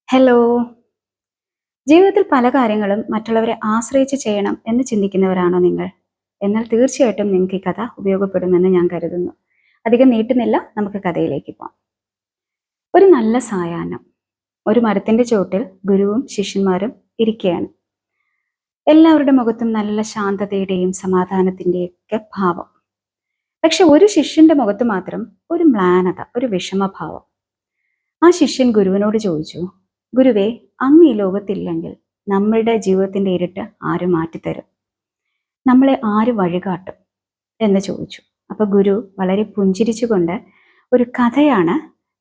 Hello. ജീവിതത്തിൽ പല കാര്യങ്ങളും മറ്റുള്ളവരെ ആശ്രയിച്ച് ചെയ്യണം എന്ന് ചിന്തിക്കുന്നവരാണോ നിങ്ങൾ? എന്നാൽ തീർച്ചയായിട്ടും നിങ്ങൾക്ക് ഈ കഥ ഉപയോഗപ്പെടുമെന്ന് ഞാൻ കരുതുന്നു. അധികം നീട്ടുന്നില്ല, നമുക്ക് കഥയിലേക്ക് പോകാം. ഒരു നല്ല സായാഹ്നം. ഒരു മരത്തിന്റെ ചോട്ടിൽ ഗുരുവും ശിഷ്യന്മാരും ഇരിക്കുകയാണ്. എല്ലാവരുടെ മുഖത്തും നല്ല ശാന്തതയുടെയും സമാധാനത്തിന്റെയും ഒക്കെ ഭാവം. പക്ഷെ ഒരു ശിഷ്യന്റെ മുഖത്ത് മാത്രം ഒരു മ്ലാനത, ഒരു വിഷമഭാവം. ആ ശിഷ്യൻ ഗുരുവിനോട് ചോദിച്ചു, ഗുരുവേ, അങ്ങ് ഈ ലോകത്തില്ലെങ്കിൽ നമ്മളുടെ ജീവിതത്തിന്റെ ഇരുട്ട് ആര് മാറ്റിത്തരും? നമ്മളെ ആര് വഴികാട്ടും എന്ന് ചോദിച്ചു. അപ്പൊ ഗുരു വളരെ പുഞ്ചിരിച്ചുകൊണ്ട് ഒരു കഥയാണ്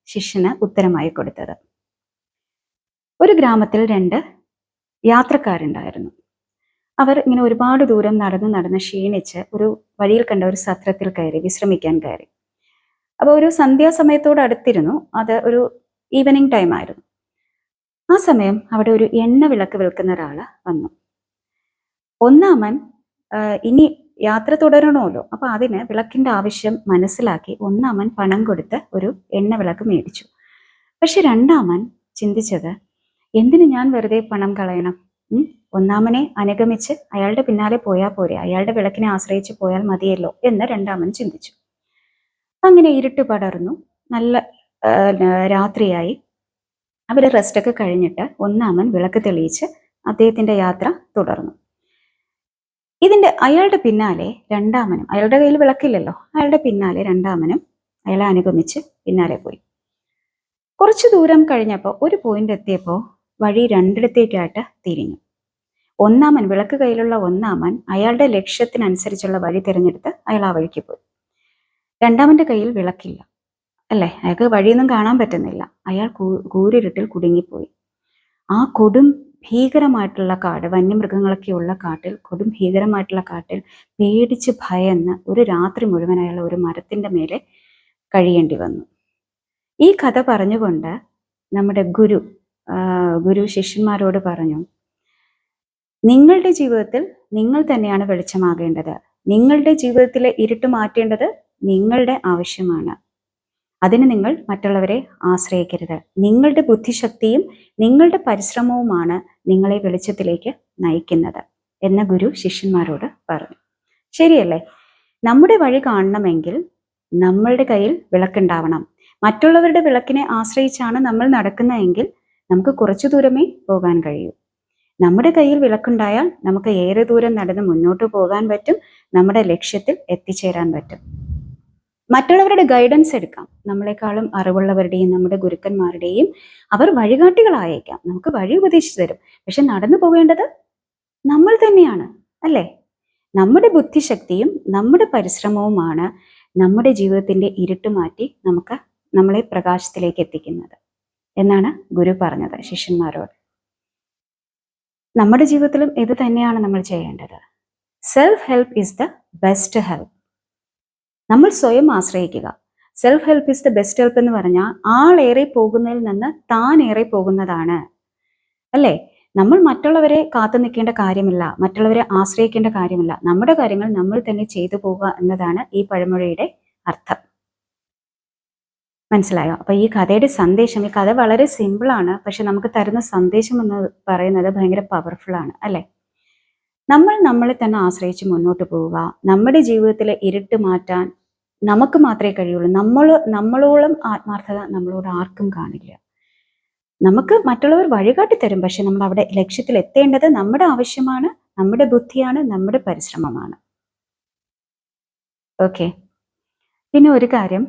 ശിഷ്യന് ഉത്തരമായി കൊടുത്തത്. ഒരു ഗ്രാമത്തിൽ രണ്ട് യാത്രക്കാരുണ്ടായിരുന്നു. അവർ ഇങ്ങനെ ഒരുപാട് ദൂരം നടന്ന് ക്ഷീണിച്ച് ഒരു വഴിയിൽ കണ്ട ഒരു സത്രത്തിൽ കയറി വിശ്രമിക്കാൻ കയറി. അപ്പോൾ ഒരു സന്ധ്യാസമയത്തോട് അടുത്തിരുന്നു. അത് ഒരു ഈവനിങ് ടൈം ആയിരുന്നു. ആ സമയം അവിടെ ഒരു എണ്ണ വിളക്ക് വിൽക്കുന്ന ഒരാള് വന്നു. ഒന്നാമൻ ഇനി യാത്ര തുടരണമല്ലോ, അപ്പൊ അതിന് വിളക്കിന്റെ ആവശ്യം മനസ്സിലാക്കി ഒന്നാമൻ പണം കൊടുത്ത് ഒരു എണ്ണ വിളക്ക് മേടിച്ചു. പക്ഷെ രണ്ടാമൻ ചിന്തിച്ചത്, എന്തിനു ഞാൻ വെറുതെ പണം കളയണം? ഒന്നാമനെ അനുഗമിച്ച് അയാളുടെ പിന്നാലെ പോയാൽ പോരെ, അയാളുടെ വിളക്കിനെ ആശ്രയിച്ച് പോയാൽ മതിയല്ലോ എന്ന് രണ്ടാമൻ ചിന്തിച്ചു. അങ്ങനെ ഇരുട്ട് പടർന്നു, നല്ല രാത്രിയായി. അവര് റെസ്റ്റൊക്കെ കഴിഞ്ഞിട്ട് ഒന്നാമൻ വിളക്ക് തെളിയിച്ച് അദ്ദേഹത്തിന്റെ യാത്ര തുടർന്നു. അയാളുടെ പിന്നാലെ രണ്ടാമനും, അയാളുടെ കയ്യിൽ വിളക്കില്ലല്ലോ, അയാളുടെ പിന്നാലെ രണ്ടാമനും അയാളെ അനുഗമിച്ച് പിന്നാലെ പോയി. കുറച്ചു ദൂരം കഴിഞ്ഞപ്പോൾ ഒരു പോയിന്റ് എത്തിയപ്പോൾ വഴി രണ്ടിടത്തേക്കായിട്ട് തിരിഞ്ഞു. ഒന്നാമൻ, വിളക്ക് കയ്യിലുള്ള ഒന്നാമൻ അയാളുടെ ലക്ഷ്യത്തിനനുസരിച്ചുള്ള വഴി തിരഞ്ഞെടുത്ത് അയാൾ ആ വഴിക്ക് പോയി. രണ്ടാമന്റെ കയ്യിൽ വിളക്കില്ല, അല്ലേ? അയാൾക്ക് വഴിയൊന്നും കാണാൻ പറ്റുന്നില്ല. അയാൾ കൂരിരുട്ടിൽ കുടുങ്ങിപ്പോയി. ആ കൊടും ഭീകരമായിട്ടുള്ള കാട്, വന്യമൃഗങ്ങളൊക്കെയുള്ള കാട്ടിൽ, കൊടും ഭീകരമായിട്ടുള്ള കാട്ടിൽ പേടിച്ച് ഭയന്ന് ഒരു രാത്രി മുഴുവൻ അയാൾ ഒരു മരത്തിന്റെ മേലെ കഴിയേണ്ടി വന്നു. ഈ കഥ പറഞ്ഞുകൊണ്ട് നമ്മുടെ ഗുരു ശിഷ്യന്മാരോട് പറഞ്ഞു, നിങ്ങളുടെ ജീവിതത്തിൽ നിങ്ങൾ തന്നെയാണ് വെളിച്ചമാകേണ്ടത്. നിങ്ങളുടെ ജീവിതത്തിലെ ഇരുട്ട് മാറ്റേണ്ടത് നിങ്ങളുടെ ആവശ്യമാണ്. അതിന് നിങ്ങൾ മറ്റുള്ളവരെ ആശ്രയിക്കരുത്. നിങ്ങളുടെ ബുദ്ധിശക്തിയും നിങ്ങളുടെ പരിശ്രമവുമാണ് നിങ്ങളെ വെളിച്ചത്തിലേക്ക് നയിക്കുന്നത് എന്ന് ഗുരു ശിഷ്യന്മാരോട് പറഞ്ഞു. ശരിയല്ലേ? നമ്മുടെ വഴി കാണണമെങ്കിൽ നമ്മളുടെ കയ്യിൽ വിളക്കുണ്ടാവണം. മറ്റുള്ളവരുടെ വിളക്കിനെ ആശ്രയിച്ചാണ് നമ്മൾ നടക്കുന്നതെങ്കിൽ നമുക്ക് കുറച്ചു ദൂരമേ പോകാൻ കഴിയൂ. നമ്മുടെ കയ്യിൽ വിളക്കുണ്ടായാൽ നമുക്ക് ഏറെ ദൂരം നടന്ന് മുന്നോട്ട് പോകാൻ പറ്റും, നമ്മുടെ ലക്ഷ്യത്തിൽ എത്തിച്ചേരാൻ പറ്റും. മറ്റുള്ളവരുടെ ഗൈഡൻസ് എടുക്കാം, നമ്മളെക്കാളും അറിവുള്ളവരുടെയും നമ്മുടെ ഗുരുക്കന്മാരുടെയും. അവർ വഴികാട്ടികളായേക്കാം, നമുക്ക് വഴി ഉപദേശിച്ചു തരും. പക്ഷെ നടന്നു പോകേണ്ടത് നമ്മൾ തന്നെയാണ്, അല്ലേ? നമ്മുടെ ബുദ്ധിശക്തിയും നമ്മുടെ പരിശ്രമവുമാണ് നമ്മുടെ ജീവിതത്തിന്റെ ഇരുട്ട് മാറ്റി നമ്മളെ പ്രകാശത്തിലേക്ക് എത്തിക്കുന്നത് എന്നാണ് ഗുരു പറഞ്ഞത് ശിഷ്യന്മാരോട്. നമ്മുടെ ജീവിതത്തിലും ഇത് തന്നെയാണ് നമ്മൾ ചെയ്യേണ്ടത്. Self help is the best help. നമ്മൾ സ്വയം ആശ്രയിക്കുക. Self help is the best help എന്ന് പറഞ്ഞാൽ ആളേറെ പോകുന്നതിൽ നിന്ന് താൻ ഏറെ പോകുന്നതാണ്, അല്ലേ? നമ്മൾ മറ്റുള്ളവരെ കാത്തു നിൽക്കേണ്ട കാര്യമില്ല, മറ്റുള്ളവരെ ആശ്രയിക്കേണ്ട കാര്യമില്ല. നമ്മുടെ കാര്യങ്ങൾ നമ്മൾ തന്നെ ചെയ്തു പോവുക എന്നതാണ് ഈ പഴമൊഴിയുടെ അർത്ഥം. മനസ്സിലായോ? അപ്പൊ ഈ കഥയുടെ സന്ദേശം, ഈ കഥ വളരെ സിമ്പിളാണ്, പക്ഷെ നമുക്ക് തരുന്ന സന്ദേശം എന്ന് പറയുന്നത് ഭയങ്കര പവർഫുൾ ആണ്, അല്ലേ? നമ്മൾ നമ്മളെ തന്നെ ആശ്രയിച്ച് മുന്നോട്ട് പോവുക. നമ്മുടെ ജീവിതത്തിലെ ഇരുട്ട് മാറ്റാൻ നമുക്ക് മാത്രമേ കഴിയുള്ളൂ. നമ്മളോളം ആത്മാർത്ഥത നമ്മളോട് ആർക്കും കാണില്ല. നമുക്ക് മറ്റുള്ളവർ വഴികാട്ടി തരും, പക്ഷെ നമ്മൾ അവിടെ ലക്ഷ്യത്തിൽ എത്തേണ്ടത് നമ്മുടെ ആവശ്യമാണ്, നമ്മുടെ ബുദ്ധിയാണ്, നമ്മുടെ പരിശ്രമമാണ്. ഓക്കെ. പിന്നെ ഒരു കാര്യം,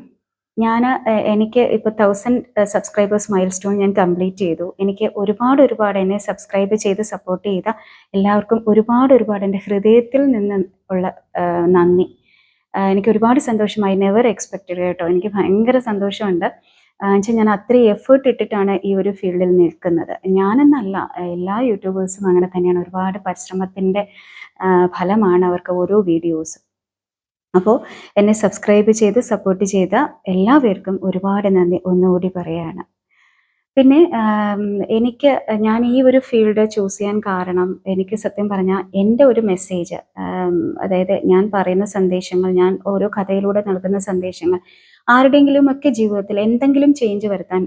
എനിക്ക് ഇപ്പോൾ 1000 സബ്സ്ക്രൈബേഴ്സ് മൈൽ സ്റ്റോൺ ഞാൻ കംപ്ലീറ്റ് ചെയ്തു. എനിക്ക് ഒരുപാട് എന്നെ സബ്സ്ക്രൈബ് ചെയ്ത് സപ്പോർട്ട് ചെയ്ത എല്ലാവർക്കും ഒരുപാട് എൻ്റെ ഹൃദയത്തിൽ നിന്ന് ഉള്ള നന്ദി. എനിക്ക് ഒരുപാട് സന്തോഷമായി. നെവർ എക്സ്പെക്റ്റഡ് കേട്ടോ. എനിക്ക് ഭയങ്കര സന്തോഷമുണ്ട്. വെച്ചാൽ ഞാൻ അത്രയും എഫേർട്ട് ഇട്ടിട്ടാണ് ഈ ഒരു ഫീൽഡിൽ നിൽക്കുന്നത്. ഞാനെന്നല്ല, എല്ലാ യൂട്യൂബേഴ്സും അങ്ങനെ തന്നെയാണ്. ഒരുപാട് പരിശ്രമത്തിൻ്റെ ഫലമാണ് അവർക്ക് ഓരോ വീഡിയോസും. അപ്പോൾ എന്നെ സബ്സ്ക്രൈബ് ചെയ്ത് സപ്പോർട്ട് ചെയ്ത എല്ലാവർക്കും ഒരുപാട് നന്ദി ഒന്നുകൂടി പറയാണ്. പിന്നെ ഞാൻ ഈ ഒരു ഫീൽഡ് ചൂസ് ചെയ്യാൻ കാരണം, എനിക്ക് സത്യം പറഞ്ഞാൽ എൻ്റെ ഒരു മെസ്സേജ്, അതായത് ഞാൻ പറയുന്ന സന്ദേശങ്ങൾ, ഞാൻ ഓരോ കഥയിലൂടെ നൽകുന്ന സന്ദേശങ്ങൾ ആരുടെയെങ്കിലും ഒക്കെ ജീവിതത്തിൽ എന്തെങ്കിലും ചേഞ്ച് വരുത്താൻ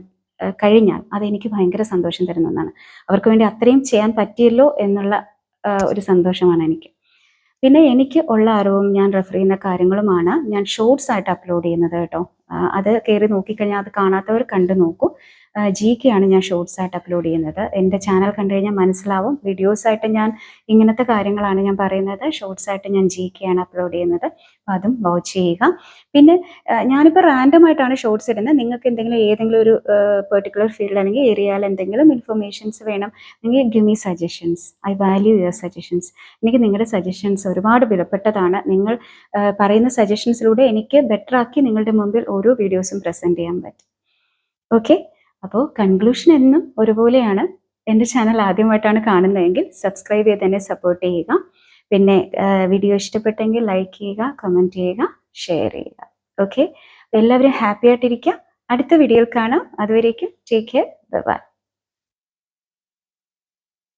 കഴിഞ്ഞാൽ അതെനിക്ക് ഭയങ്കര സന്തോഷം തരുന്ന ഒന്നാണ്. അവർക്ക് വേണ്ടി അത്രയും ചെയ്യാൻ പറ്റിയല്ലോ എന്നുള്ള ഒരു സന്തോഷമാണ് എനിക്ക്. പിന്നെ എനിക്ക് ഉള്ള അറിവും ഞാൻ റെഫർ ചെയ്യുന്ന കാര്യങ്ങളുമാണ് ഞാൻ ഷോർട്സ് ആയിട്ട് അപ്ലോഡ് ചെയ്യുന്നത് കേട്ടോ. അത് കയറി നോക്കിക്കഴിഞ്ഞാൽ അത് കാണാത്തവർ കണ്ടു നോക്കൂ. GK ആണ് ഞാൻ ഷോർട്സ് ആയിട്ട് അപ്ലോഡ് ചെയ്യുന്നത്. എൻ്റെ ചാനൽ കണ്ടു കഴിഞ്ഞാൽ മനസ്സിലാവും. വീഡിയോസ് ആയിട്ട് ഞാൻ ഇങ്ങനത്തെ കാര്യങ്ങളാണ് ഞാൻ പറയുന്നത്. ഷോർട്സ് ആയിട്ട് ഞാൻ GK ആണ് അപ്ലോഡ് ചെയ്യുന്നത്. അപ്പോൾ അതും വാച്ച് ചെയ്യുക. പിന്നെ ഞാനിപ്പോൾ റാൻഡം ആയിട്ടാണ് ഷോർട്സ് ഇടുന്നത്. നിങ്ങൾക്ക് ഏതെങ്കിലും ഒരു പെർട്ടിക്കുലർ ഫീൽഡ് അല്ലെങ്കിൽ ഏരിയയിൽ എന്തെങ്കിലും ഇൻഫർമേഷൻസ് വേണം എങ്കിൽ give me suggestions. I value your suggestions. എനിക്ക് നിങ്ങളുടെ സജഷൻസ് ഒരുപാട് വിലപ്പെട്ടതാണ്. നിങ്ങൾ പറയുന്ന സജഷൻസിലൂടെ എനിക്ക് ബെറ്റർ ആക്കി നിങ്ങളുടെ മുമ്പിൽ ഓരോ വീഡിയോസും പ്രസൻറ്റ് ചെയ്യാൻ പറ്റും. ഓക്കെ, അപ്പോൾ കൺക്ലൂഷൻ എന്നും ഒരുപോലെയാണ്. എൻ്റെ ചാനൽ ആദ്യമായിട്ടാണ് കാണുന്നതെങ്കിൽ സബ്സ്ക്രൈബ് ചെയ്ത് എന്നെ സപ്പോർട്ട് ചെയ്യുക. പിന്നെ വീഡിയോ ഇഷ്ടപ്പെട്ടെങ്കിൽ ലൈക്ക് ചെയ്യുക, കമൻറ്റ് ചെയ്യുക, ഷെയർ ചെയ്യുക. ഓക്കെ, എല്ലാവരും ഹാപ്പി ആയിട്ടിരിക്കുക. അടുത്ത വീഡിയോയിൽ കാണാം. അതുവരേക്കും ടേക്ക് കെയർ. ബൈ.